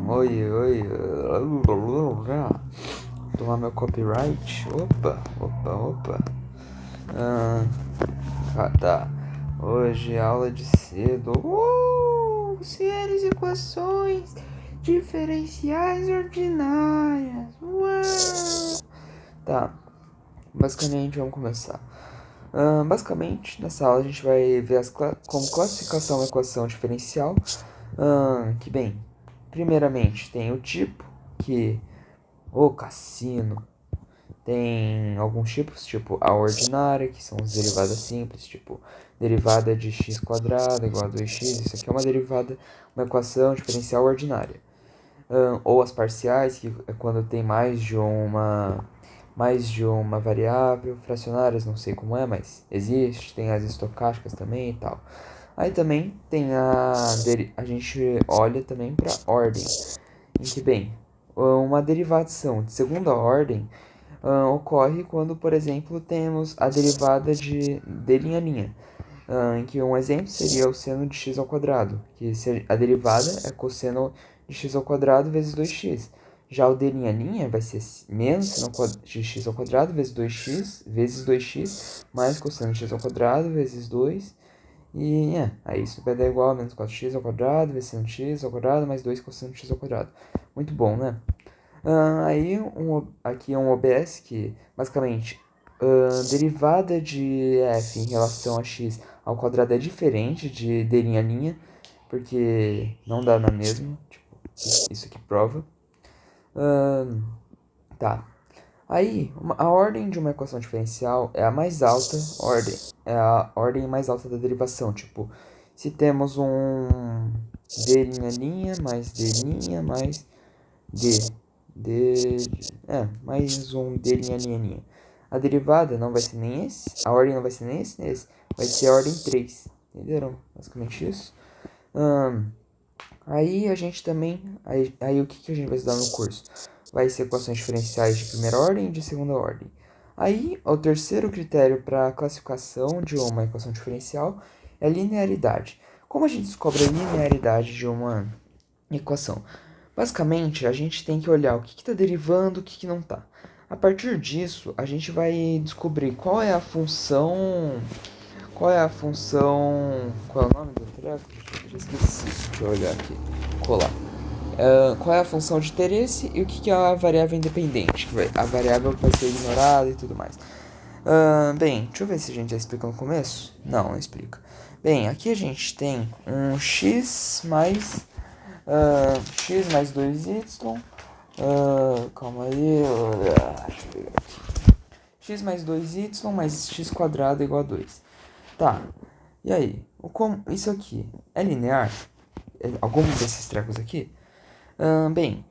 Oi. Tomar meu copyright. Opa. Tá. Hoje é aula de cedo. Séries e equações diferenciais ordinárias. Tá. Basicamente, vamos começar. Basicamente, nessa aula a gente vai ver como classificação uma equação diferencial. Que bem, primeiramente tem o tipo, que o cassino tem alguns tipos, tipo a ordinária, que são as derivadas simples, tipo derivada de x quadrado igual a 2x, isso aqui é uma derivada, uma equação diferencial ordinária. Ou as parciais, que é quando tem mais de uma variável, fracionárias, não sei como é, mas existe, tem as estocásticas também e tal. Aí também tem a gente olha também para ordem, em que, bem, uma derivação de segunda ordem ocorre quando, por exemplo, temos a derivada de linha, em que um exemplo seria o seno de x ao quadrado, que a derivada é cosseno de x ao quadrado vezes 2x. Já o de linha vai ser menos seno de x ao quadrado vezes 2x mais cosseno de x ao quadrado vezes 2. E aí isso vai dar igual a menos 4x ao quadrado vezes seno de x ao quadrado mais 2 cosseno de x ao quadrado. Muito bom, né? Aí aqui é um OBS que basicamente derivada de f em relação a x ao quadrado é diferente de d', porque não dá na mesma, tipo, isso aqui prova. Tá. Aí, a ordem de uma equação diferencial é a mais alta ordem, é a ordem mais alta da derivação, tipo, se temos um d' mais d' mais d, mais um d'. A derivada não vai ser nem esse, a ordem não vai ser nem esse, vai ser a ordem 3. Entenderam? Basicamente isso. Aí a gente também, aí o que a gente vai estudar no curso? Vai ser equações diferenciais de primeira ordem e de segunda ordem. Aí, o terceiro critério para a classificação de uma equação diferencial é a linearidade. Como a gente descobre a linearidade de uma equação? Basicamente, a gente tem que olhar o que está derivando, o que não está. A partir disso, a gente vai descobrir qual é a função. Qual é a função. Qual é o nome do treco? Já esqueci. Deixa eu olhar aqui. Colar. Qual é a função de interesse e o que é a variável independente. A variável vai ser ignorada e tudo mais. Bem, deixa eu ver se a gente já explica no começo. Não explica. Bem, aqui a gente tem um x mais 2y. Calma aí. Deixa eu pegar aqui. X mais 2y mais x quadrado igual a 2. Tá. E aí? Isso aqui é linear? Algum desses trecos aqui? Bem,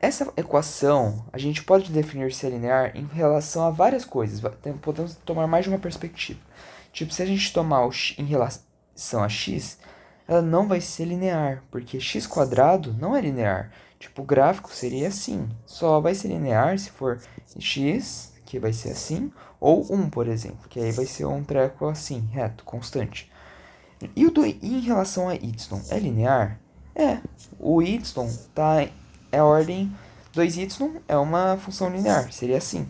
essa equação a gente pode definir se é linear em relação a várias coisas. Podemos tomar mais de uma perspectiva. Tipo, se a gente tomar em relação a x, ela não vai ser linear, porque x quadrado não é linear. Tipo, o gráfico seria assim. Só vai ser linear se for x, que vai ser assim, ou 1, por exemplo, que aí vai ser um treco assim, reto, constante. E em relação a y, é linear? É. O y é a ordem 2y é uma função linear, seria assim.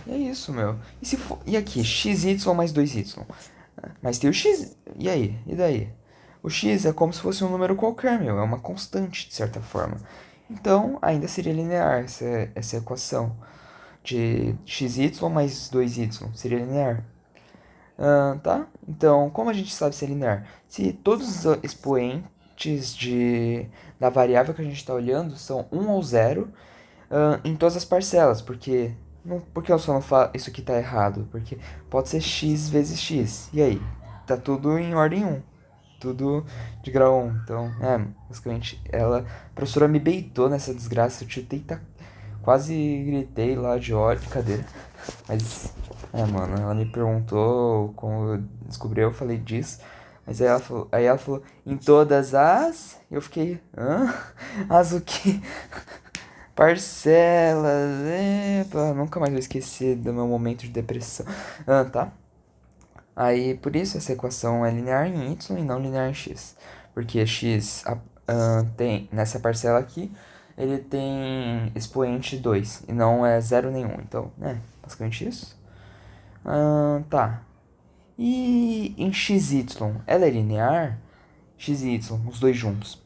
É isso, meu. E aqui, xy mais 2y? Mas tem o x. E aí? E daí? O x é como se fosse um número qualquer, meu. É uma constante, de certa forma. Então, ainda seria linear essa equação de xy mais 2y. Seria linear. Tá? Então, como a gente sabe se é linear? Se todos os expoentes da variável que a gente está olhando são 1 ou 0 em todas as parcelas, porque eu só não falo isso aqui está errado? Porque pode ser x vezes x. E aí? Tá tudo em ordem 1. Tudo de grau 1. Então, basicamente, a professora me beitou nessa desgraça. Eu chutei, quase gritei lá de ódio. Cadê? Mas, mano, ela me perguntou como eu descobri, eu falei disso. Mas aí ela falou, em todas as. Eu fiquei, hã? As o quê? Parcelas, epa, nunca mais vou esquecer do meu momento de depressão. Tá? Aí, por isso, essa equação é linear em y e não linear em x. porque x tem, nessa parcela aqui, ele tem expoente 2 e não é 0 nenhum. Então, né, basicamente isso. Tá. E em xy, ela é linear? X e y, os dois juntos.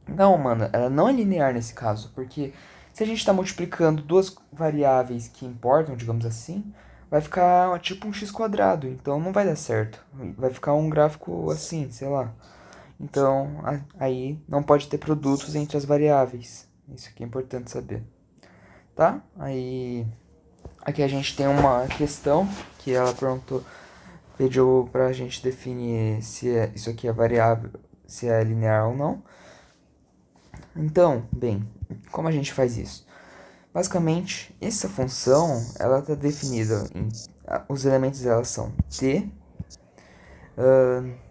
Não, mano, ela não é linear nesse caso, porque se a gente está multiplicando duas variáveis que importam, digamos assim, vai ficar tipo um x quadrado, então não vai dar certo. Vai ficar um gráfico assim, sei lá. Então, aí não pode ter produtos entre as variáveis. Isso aqui é importante saber. Tá? Aí, aqui a gente tem uma questão que ela perguntou, pediu pra gente definir se isso aqui é variável, se é linear ou não. Então, bem, como a gente faz isso? Basicamente, essa função, ela está definida em... Os elementos dela são t,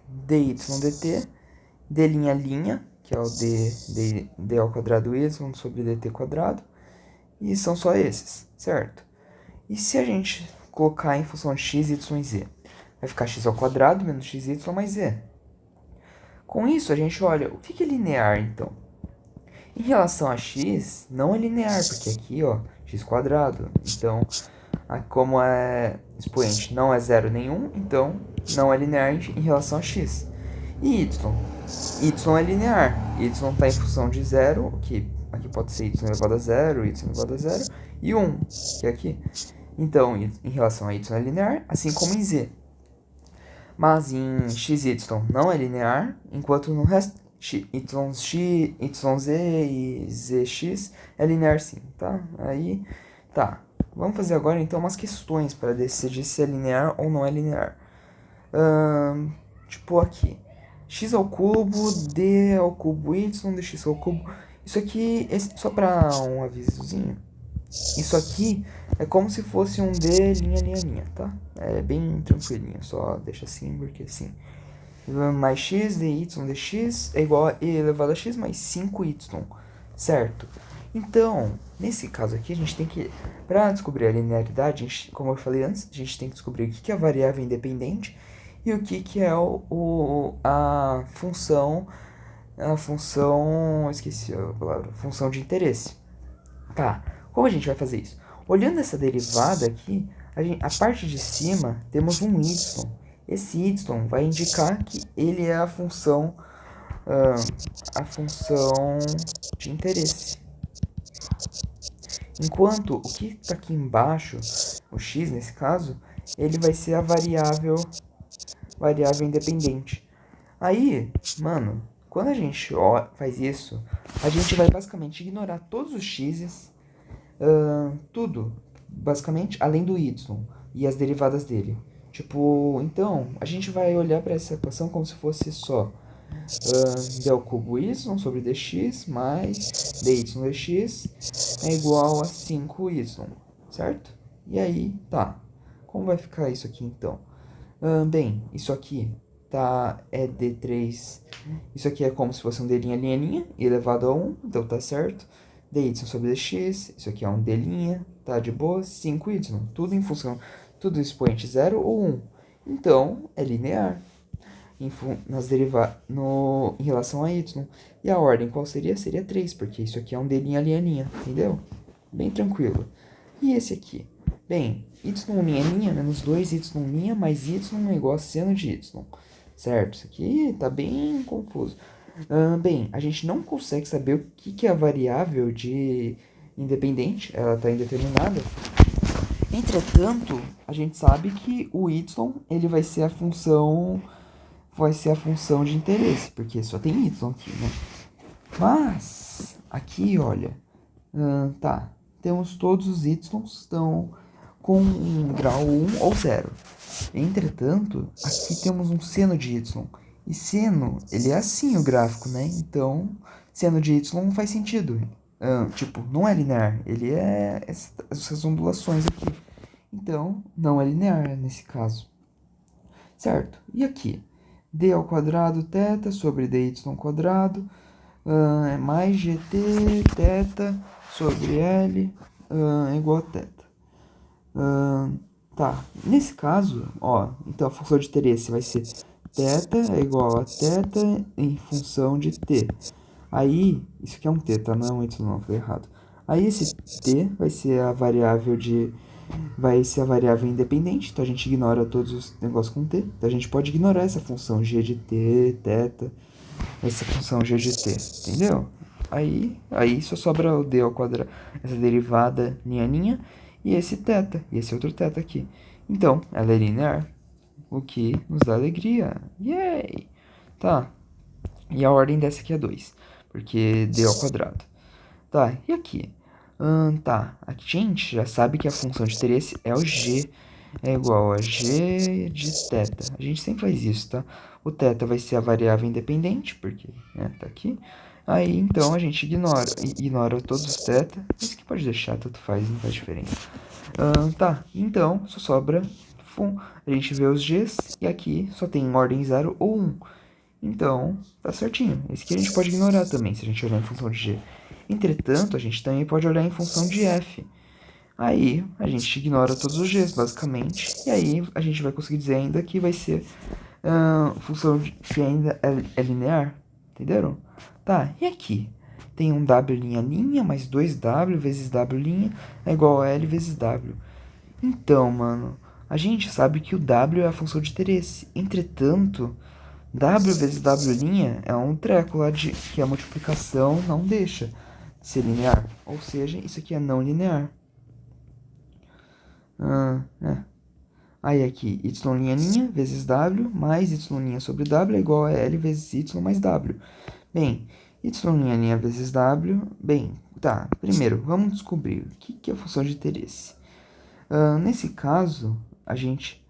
dy dt, d', que é o d ao quadrado y sobre dt quadrado, e são só esses, certo? E se a gente colocar em função de x, y e z? Vai ficar x ao quadrado menos xy mais z. Com isso, a gente olha, o que é linear, então? Em relação a x, não é linear, porque aqui, ó, x quadrado. Então, como é expoente não é zero nenhum, então não é linear em relação a x. E y? Y é linear. Y está em função de zero, que aqui pode ser y elevado a zero, y elevado a zero, e 1, que é aqui. Então, em relação a y é linear, assim como em z. Mas em xy não é linear, enquanto no resto yz e zx é linear sim, tá? Aí, tá. Vamos fazer agora então umas questões para decidir se é linear ou não é linear. Tipo aqui, x ao cubo, d ao cubo y, dx ao cubo. Isso aqui, só para um avisozinho, isso aqui é como se fosse um d linha, tá? É bem tranquilinho, só deixa assim porque assim. Mais x dy dx é igual a e elevado a x mais 5y, certo? Então, nesse caso aqui, a gente tem que, para descobrir a linearidade, como eu falei antes, a gente tem que descobrir o que é a variável independente e o que é a função, esqueci a palavra, função de interesse. Tá, como a gente vai fazer isso? Olhando essa derivada aqui, a parte de cima temos um y. Esse y vai indicar que ele é a função de interesse. Enquanto o que está aqui embaixo, o x nesse caso, ele vai ser a variável independente. Aí, mano, quando a gente faz isso, a gente vai basicamente ignorar todos os x's, tudo, basicamente, além do y e as derivadas dele. Tipo, então, a gente vai olhar para essa equação como se fosse só d ao cubo y sobre dx mais dy dx é igual a 5y, certo? E aí, tá. Como vai ficar isso aqui, então? Bem, isso aqui é d3. Isso aqui é como se fosse um d', elevado a 1, então tá certo. dy sobre dx, isso aqui é um d', tá de boa, 5y, tudo em função, tudo expoente 0 ou 1. Então, é linear em relação a y. E a ordem qual seria? Seria 3, porque isso aqui é um d', entendeu? Bem tranquilo. E esse aqui? Bem, y' menos 2y' mais y é igual a seno de y. Certo? Isso aqui tá bem confuso. Bem, a gente não consegue saber o que é a variável de independente, ela está indeterminada. Entretanto, a gente sabe que o y ele vai ser a função de interesse, porque só tem y aqui, né? Mas aqui, olha, tá, temos todos os y estão com um grau 1 ou 0. Entretanto, aqui temos um seno de y. E seno, ele é assim o gráfico, né? Então, seno de y não faz sentido. Tipo, não é linear. Ele é essas ondulações aqui. Então, não é linear nesse caso. Certo? E aqui? D ao quadrado θ sobre dy quadrado é mais gt θ sobre L é igual a θ. Tá, nesse caso, ó, então a função de interesse vai ser θ é igual a θ em função de t. Aí, isso aqui é um t, tá? Não é um y não, falei errado. Aí esse t vai ser a variável independente, então a gente ignora todos os negócios com t. Então a gente pode ignorar essa função g de t, θ, essa função g de t, entendeu? Aí só sobra o d ao quadrado, essa derivada linha, e esse θ, e esse outro θ aqui. Então, ela é linear, o que nos dá alegria. Yay! Tá, e a ordem dessa aqui é 2, porque d ao quadrado. Tá, e aqui? Tá, a gente já sabe que a função de interesse é o g, é igual a g de θ. A gente sempre faz isso, tá? O θ vai ser a variável independente, porque tá aqui. Aí, então, a gente ignora todos os θ. Isso aqui pode deixar, tanto faz, não faz diferença. Tá, então, só sobra a gente vê os g's, e aqui só tem ordem 0 ou 1. Então, tá certinho. Esse aqui a gente pode ignorar também, se a gente olhar em função de g. Entretanto, a gente também pode olhar em função de f. Aí, a gente ignora todos os g's, basicamente. E aí, a gente vai conseguir dizer ainda que vai ser função que ainda é linear. Entenderam? Tá, e aqui? Tem um w' mais 2w vezes w' é igual a l vezes w. Então, mano, a gente sabe que o w é a função de interesse. Entretanto, w vezes w' é um treco lá de que a multiplicação não deixa de ser linear. Ou seja, isso aqui é não linear. Aí aqui, y' vezes w mais y' sobre w é igual a l vezes y mais w. Bem, y' vezes w... Bem, tá. Primeiro, vamos descobrir o que é a função de interesse. Nesse caso, a gente...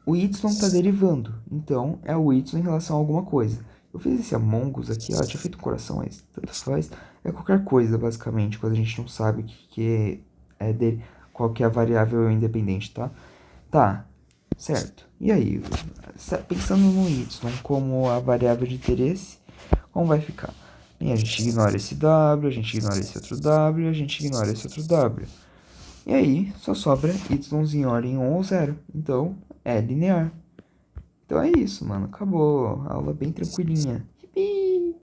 o y está derivando, então é o y em relação a alguma coisa. Eu fiz esse Among Us aqui, ela tinha feito um coração, mas tanto faz. É qualquer coisa, basicamente, quando a gente não sabe qual que é a variável independente, tá? Tá, certo. E aí, pensando no y como a variável de interesse, como vai ficar? Bem, a gente ignora esse w, a gente ignora esse outro w, a gente ignora esse outro w. E aí, só sobra y em ordem 1 ou 0. Então, é linear. Então é isso, mano. Acabou. A aula bem tranquilinha.